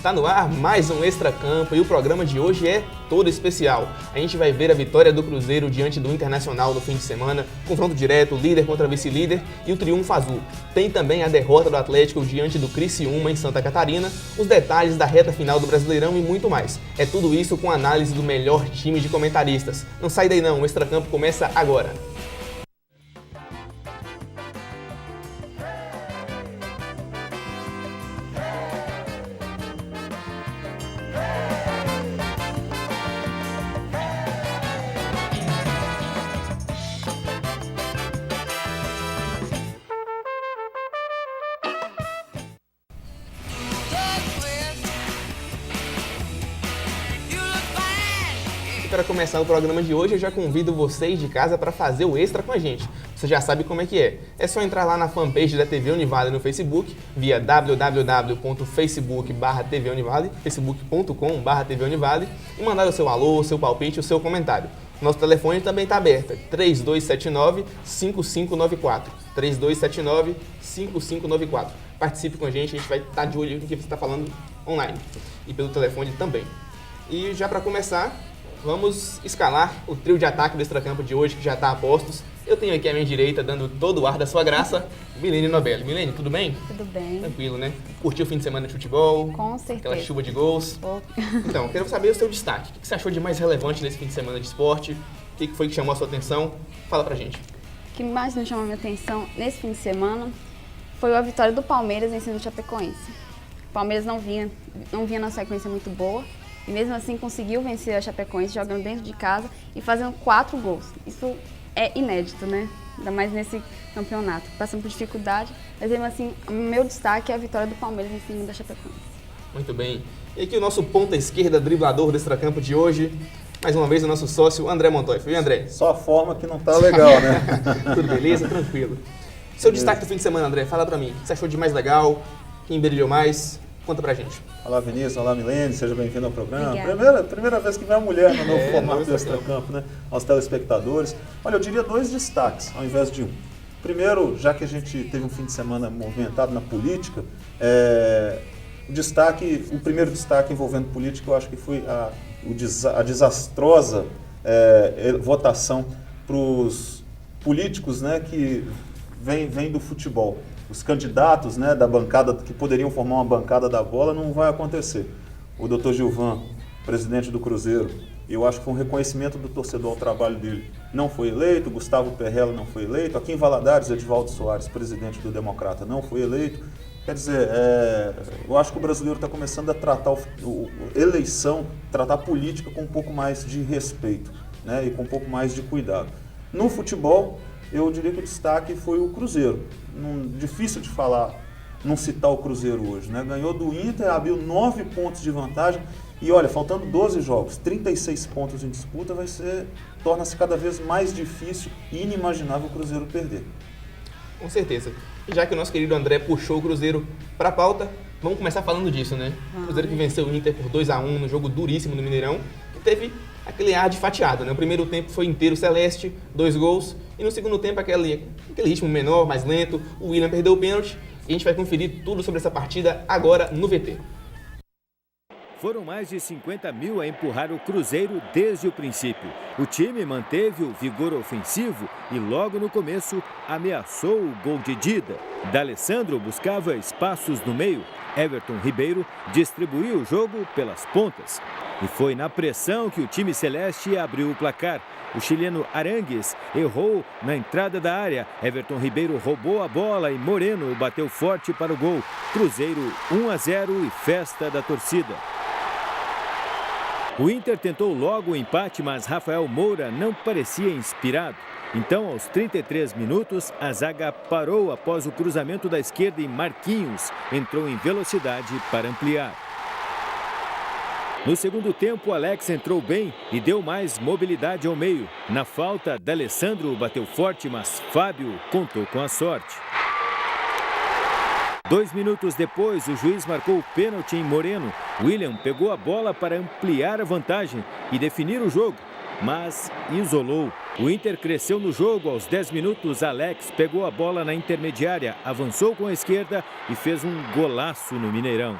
Tá no ar mais um Extracampo e o programa de hoje é todo especial. A gente vai ver a vitória do Cruzeiro diante do Internacional no fim de semana, confronto direto, líder contra vice-líder e o triunfo azul. Tem também a derrota do Atlético diante do Criciúma em Santa Catarina, os detalhes da reta final do Brasileirão e muito mais. É tudo isso com análise do melhor time de comentaristas. Não sai daí não, o Extracampo começa agora. Para começar o programa de hoje, eu já convido vocês de casa para fazer o extra com a gente. Você já sabe como é que é. É só entrar lá na fanpage da TV Univale no Facebook, via www.facebook.com/tvunivale, facebook.com/tvunivale e mandar o seu alô, o seu palpite, o seu comentário. Nosso telefone também está aberto, 3279-5594, 3279-5594. Participe com a gente vai estar de olho no que você está falando online e pelo telefone também. E já para começar, vamos escalar o trio de ataque do Extracampo de hoje, que já está a postos. Eu tenho aqui à minha direita, dando todo o ar da sua graça, Milene Nobelli. Milene, tudo bem? Tudo bem. Tranquilo, né? Curtiu o fim de semana de futebol? Com certeza. Aquela chuva de gols? Então, quero saber o seu destaque. O que você achou de mais relevante nesse fim de semana de esporte? O que foi que chamou a sua atenção? Fala pra gente. O que mais me chamou a minha atenção nesse fim de semana foi a vitória do Palmeiras em cima do Chapecoense. O Palmeiras não vinha na sequência muito boa. E mesmo assim conseguiu vencer a Chapecoense jogando dentro de casa e fazendo 4 gols. Isso é inédito, né? Ainda mais nesse campeonato. Passando por dificuldade, mas mesmo assim, o meu destaque é a vitória do Palmeiras em cima da Chapecoense. Muito bem. E aqui o nosso ponta esquerda driblador do Extracampo de hoje, mais uma vez o nosso sócio André Montoya. E André? Só a forma que não tá legal, né? Tudo beleza? Tranquilo. Seu destaque do fim de semana, André, fala pra mim. O que você achou de mais legal? Quem brilhou mais? Conta pra gente. Olá, Vinícius. Olá, Milene. Seja bem-vindo ao programa. Obrigada. Primeira vez que vem uma mulher no novo formato do Extracampo, né? Aos telespectadores. Olha, eu diria 2 destaques, ao invés de um. Primeiro, já que a gente teve um fim de semana movimentado na política, o primeiro destaque envolvendo política, eu acho que foi a desastrosa votação para os políticos, né, que vem do futebol. Os candidatos, né, da bancada, que poderiam formar uma bancada da bola, não vai acontecer. O Dr. Gilvan, presidente do Cruzeiro, eu acho que foi um reconhecimento do torcedor ao trabalho dele. Não foi eleito, Gustavo Perrella não foi eleito, aqui em Valadares, Edivaldo Soares, presidente do Democrata, não foi eleito. Quer dizer, eu acho que o brasileiro está começando a tratar tratar a política com um pouco mais de respeito, né, e com um pouco mais de cuidado. No futebol, eu diria que o destaque foi o Cruzeiro. Difícil de falar, não citar o Cruzeiro hoje, né? Ganhou do Inter, abriu 9 pontos de vantagem e olha, faltando 12 jogos, 36 pontos em disputa, torna-se cada vez mais difícil e inimaginável o Cruzeiro perder. Com certeza. E já que o nosso querido André puxou o Cruzeiro para a pauta, vamos começar falando disso, né? O Cruzeiro que venceu o Inter por 2-1 no jogo duríssimo no Mineirão e teve aquele ar de fatiado, né? O primeiro tempo foi inteiro celeste, 2 gols, e no segundo tempo aquele ritmo menor, mais lento, o William perdeu o pênalti, e a gente vai conferir tudo sobre essa partida agora no VT. Foram mais de 50 mil a empurrar o Cruzeiro desde o princípio. O time manteve o vigor ofensivo e logo no começo ameaçou o gol de Dida. D'Alessandro buscava espaços no meio. Everton Ribeiro distribuiu o jogo pelas pontas. E foi na pressão que o time celeste abriu o placar. O chileno Arangues errou na entrada da área. Everton Ribeiro roubou a bola e Moreno bateu forte para o gol. Cruzeiro 1-0 e festa da torcida. O Inter tentou logo o empate, mas Rafael Moura não parecia inspirado. Então, aos 33 minutos, a zaga parou após o cruzamento da esquerda e Marquinhos entrou em velocidade para ampliar. No segundo tempo, Alex entrou bem e deu mais mobilidade ao meio. Na falta, D'Alessandro bateu forte, mas Fábio contou com a sorte. 2 minutos depois, o juiz marcou o pênalti em Moreno. William pegou a bola para ampliar a vantagem e definir o jogo, mas isolou. O Inter cresceu no jogo. Aos 10 minutos, Alex pegou a bola na intermediária, avançou com a esquerda e fez um golaço no Mineirão.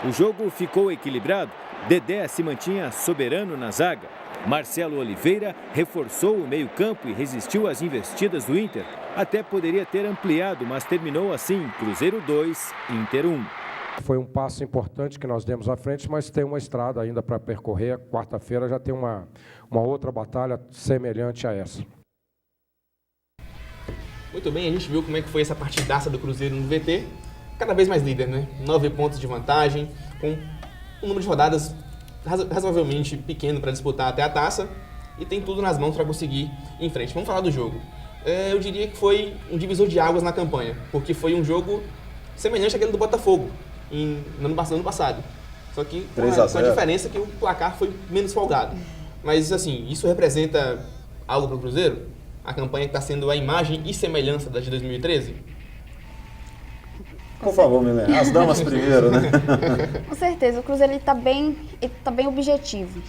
O jogo ficou equilibrado. Dedé se mantinha soberano na zaga. Marcelo Oliveira reforçou o meio-campo e resistiu às investidas do Inter. Até poderia ter ampliado, mas terminou assim, Cruzeiro 2, Inter 1. Foi um passo importante que nós demos à frente, mas tem uma estrada ainda para percorrer. Quarta-feira já tem uma outra batalha semelhante a essa. Muito bem, a gente viu como é que foi essa partidaça do Cruzeiro no VT. Cada vez mais líder, né? 9 pontos de vantagem, com um número de rodadas razoavelmente pequeno para disputar até a taça. E tem tudo nas mãos para conseguir ir em frente. Vamos falar do jogo. Eu diria que foi um divisor de águas na campanha, porque foi um jogo semelhante àquele do Botafogo no ano passado. Só que com a diferença que o placar foi menos folgado. Mas, assim, isso representa algo para o Cruzeiro? A campanha que está sendo a imagem e semelhança da de 2013? Por favor, Milena, as damas primeiro, né? Com certeza, o Cruzeiro ele tá bem objetivo,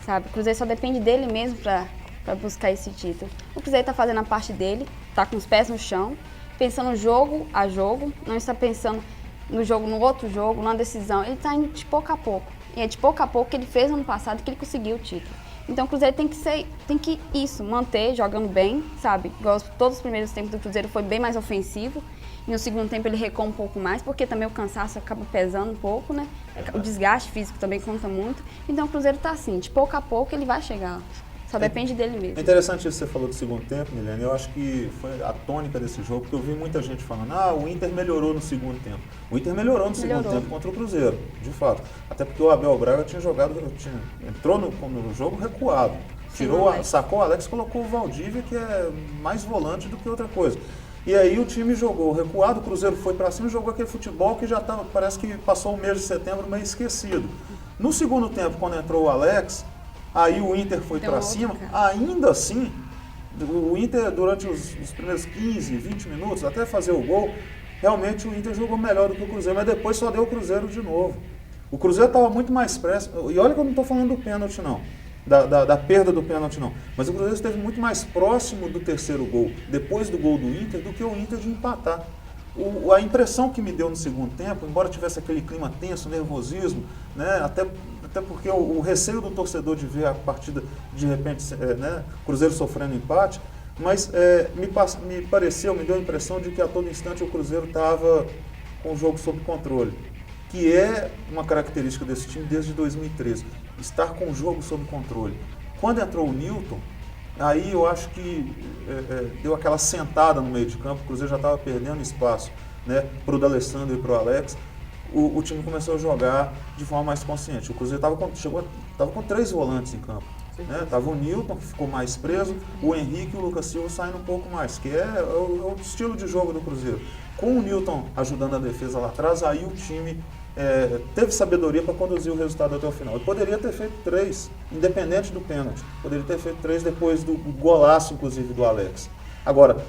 sabe? O Cruzeiro só depende dele mesmo para buscar esse título. O Cruzeiro está fazendo a parte dele, está com os pés no chão, pensando jogo a jogo, não está pensando no outro jogo, na decisão. Ele está indo de pouco a pouco. E é de pouco a pouco que ele fez no ano passado que ele conseguiu o título. Então o Cruzeiro tem que manter jogando bem, sabe? Igual todos os primeiros tempos do Cruzeiro foi bem mais ofensivo. E no segundo tempo ele recua um pouco mais, porque também o cansaço acaba pesando um pouco, né? O desgaste físico também conta muito. Então o Cruzeiro está assim, de pouco a pouco ele vai chegar lá. Só depende dele mesmo. É interessante isso que você falou do segundo tempo, Milene. Eu acho que foi a tônica desse jogo, porque eu vi muita gente falando, o Inter melhorou no segundo tempo. O Inter melhorou no segundo tempo contra o Cruzeiro, de fato. Até porque o Abel Braga entrou no jogo recuado. Sacou o Alex, colocou o Valdívia, que é mais volante do que outra coisa. E aí o time jogou recuado, o Cruzeiro foi para cima e jogou aquele futebol que já parece que passou o mês de setembro meio esquecido. No segundo tempo, quando entrou o Alex, aí o Inter foi para cima. Ainda assim, o Inter durante os primeiros 15, 20 minutos, até fazer o gol, realmente o Inter jogou melhor do que o Cruzeiro, mas depois só deu o Cruzeiro de novo. O Cruzeiro estava muito mais próximo, e olha que eu não estou falando do pênalti não, da perda do pênalti não, mas o Cruzeiro esteve muito mais próximo do terceiro gol, depois do gol do Inter, do que o Inter de empatar. A impressão que me deu no segundo tempo, embora tivesse aquele clima tenso, nervosismo, né, até porque o receio do torcedor de ver a partida, de repente, o Cruzeiro sofrendo empate, mas me deu a impressão de que a todo instante o Cruzeiro estava com o jogo sob controle, que é uma característica desse time desde 2013, estar com o jogo sob controle. Quando entrou o Newton, aí eu acho que deu aquela sentada no meio de campo, o Cruzeiro já estava perdendo espaço, né, para o D'Alessandro e para o Alex. O time começou a jogar de forma mais consciente. O Cruzeiro estava com 3 volantes em campo. Estava o Newton, que ficou mais preso, o Henrique e o Lucas Silva saindo um pouco mais, que é o estilo de jogo do Cruzeiro. Com o Newton ajudando a defesa lá atrás, aí o time teve sabedoria para conduzir o resultado até o final. Ele poderia ter feito 3, independente do pênalti. Poderia ter feito 3 depois do golaço, inclusive, do Alex. Agora,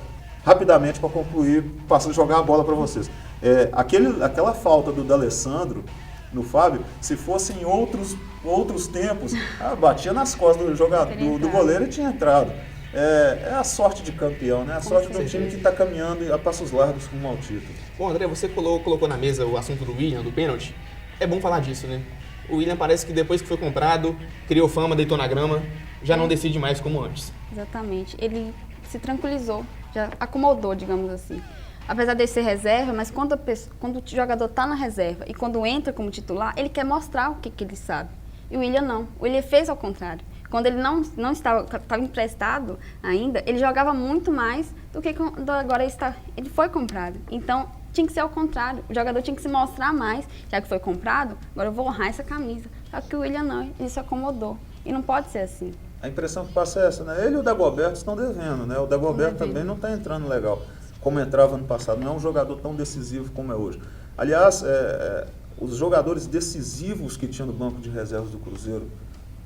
rapidamente, para concluir, passo a jogar a bola para vocês. Aquela falta do D'Alessandro no Fábio, se fosse em outros tempos, batia nas costas do jogador, do goleiro e tinha entrado. É a sorte de campeão, né? A sorte do time que está caminhando a passos largos rumo ao título. Bom, André, você colocou na mesa o assunto do William, do pênalti. É bom falar disso, né? O William parece que depois que foi comprado, criou fama, deitou na grama, já não decide mais como antes. Exatamente. Ele se tranquilizou, já acomodou, digamos assim. Apesar de ser reserva, mas quando o jogador está na reserva e quando entra como titular, ele quer mostrar o que ele sabe. E o William não. O William fez ao contrário. Quando ele não estava emprestado ainda, ele jogava muito mais do que quando agora ele foi comprado. Então, tinha que ser ao contrário. O jogador tinha que se mostrar mais. Já que foi comprado, agora eu vou honrar essa camisa. Só que o William não, ele se acomodou. E não pode ser assim. A impressão que passa é essa, né? Ele e o Dagoberto estão devendo, né? O Dagoberto também não está entrando legal, como entrava no passado. Não é um jogador tão decisivo como é hoje. Aliás, os jogadores decisivos que tinha no banco de reservas do Cruzeiro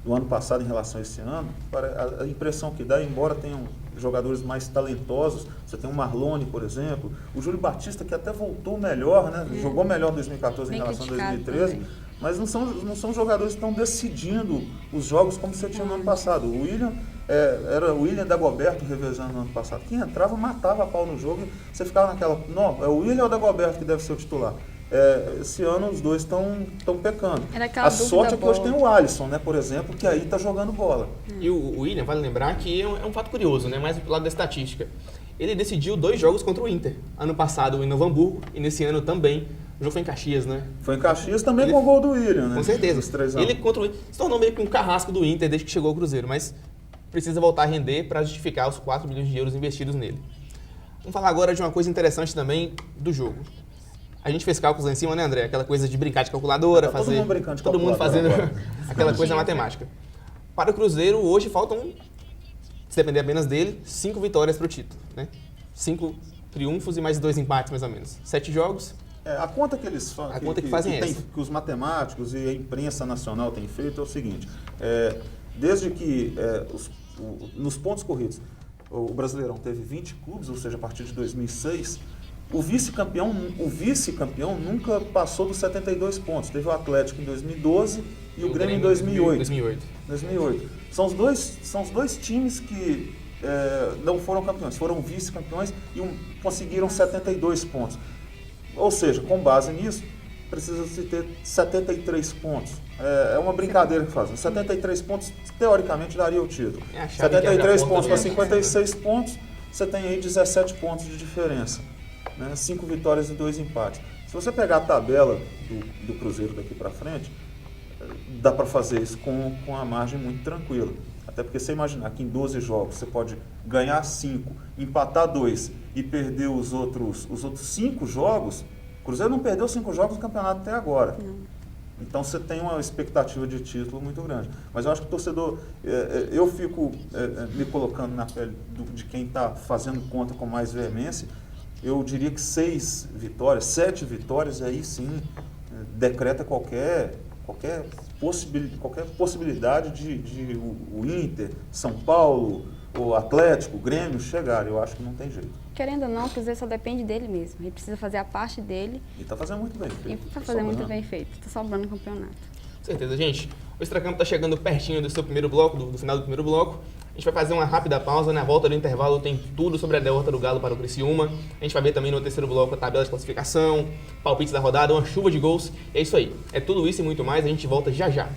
do ano passado em relação a esse ano, a impressão que dá, embora tenham jogadores mais talentosos, você tem o Marlone, por exemplo, o Júlio Batista, que até voltou melhor, né? Jogou melhor em 2014 em relação a 2013, também. Mas não são jogadores que estão decidindo os jogos como você tinha no ano passado. O William era o William Dagoberto revezando no ano passado. Quem entrava matava a pau no jogo e você ficava naquela, não, é o William ou o Dagoberto que deve ser o titular. esse ano os dois estão pecando. Era aquela A sorte é que hoje boa. tem o Alisson, né, por exemplo, que aí está jogando bola. E o William, vale lembrar que é um fato curioso, né? Mais do lado da estatística. Ele decidiu 2 jogos contra o Inter. Ano passado em Novo Hamburgo e nesse ano também. O jogo foi em Caxias, né? Foi em Caxias também com o gol do William, né? Com certeza. Os 3 anos. Ele contra o Inter se tornou meio que um carrasco do Inter desde que chegou ao Cruzeiro, mas precisa voltar a render para justificar os 4 milhões de euros investidos nele. Vamos falar agora de uma coisa interessante também do jogo. A gente fez cálculos lá em cima, né, André? Aquela coisa de brincar de calculadora, Tá todo mundo brincando de todo mundo calculadora fazendo agora. aquela coisa matemática. Para o Cruzeiro, hoje faltam, se depender apenas dele, 5 vitórias para o título, né? 5 triunfos e mais 2 empates, mais ou menos. 7 jogos. A conta que eles fazem, A conta que fazem é essa. que os matemáticos e a imprensa nacional têm feito é o seguinte: desde que nos pontos corridos o Brasileirão teve 20 clubes, ou seja, a partir de 2006, o vice-campeão nunca passou dos 72 pontos. Teve o Atlético em 2012 e o Grêmio em 2008. São os dois times que não foram campeões, foram vice-campeões e conseguiram 72 pontos. Ou seja, com base nisso, precisa-se ter 73 pontos. É uma brincadeira que fazem. 73 pontos, teoricamente, daria o título. 73 pontos para 56 pontos, você tem aí 17 pontos de diferença. Né? 5 vitórias e 2 empates. Se você pegar a tabela do Cruzeiro daqui para frente, dá para fazer isso com a margem muito tranquila. Até porque você imaginar que em 12 jogos você pode ganhar 5, empatar 2 e perder os outros 5 jogos. O Cruzeiro não perdeu 5 jogos no campeonato até agora. Então você tem uma expectativa de título muito grande. Mas eu acho que o torcedor, eu fico me colocando na pele de quem está fazendo conta com mais veemência. Eu diria que 6 vitórias, 7 vitórias, aí sim decreta qualquer possibilidade de o Inter, São Paulo, o Atlético, o Grêmio chegar. Eu acho que não tem jeito. Querendo ou não, o Cruzeiro só depende dele mesmo. Ele precisa fazer a parte dele. E está fazendo muito bem feito. E está fazendo muito bem feito. Está sobrando o campeonato. Com certeza, gente. O Extracampo está chegando pertinho do seu primeiro bloco, do final do primeiro bloco. A gente vai fazer uma rápida pausa. Na volta do intervalo tem tudo sobre a derrota do Galo para o Criciúma. A gente vai ver também no terceiro bloco a tabela de classificação, palpites da rodada, uma chuva de gols. É isso aí. É tudo isso e muito mais. A gente volta já já.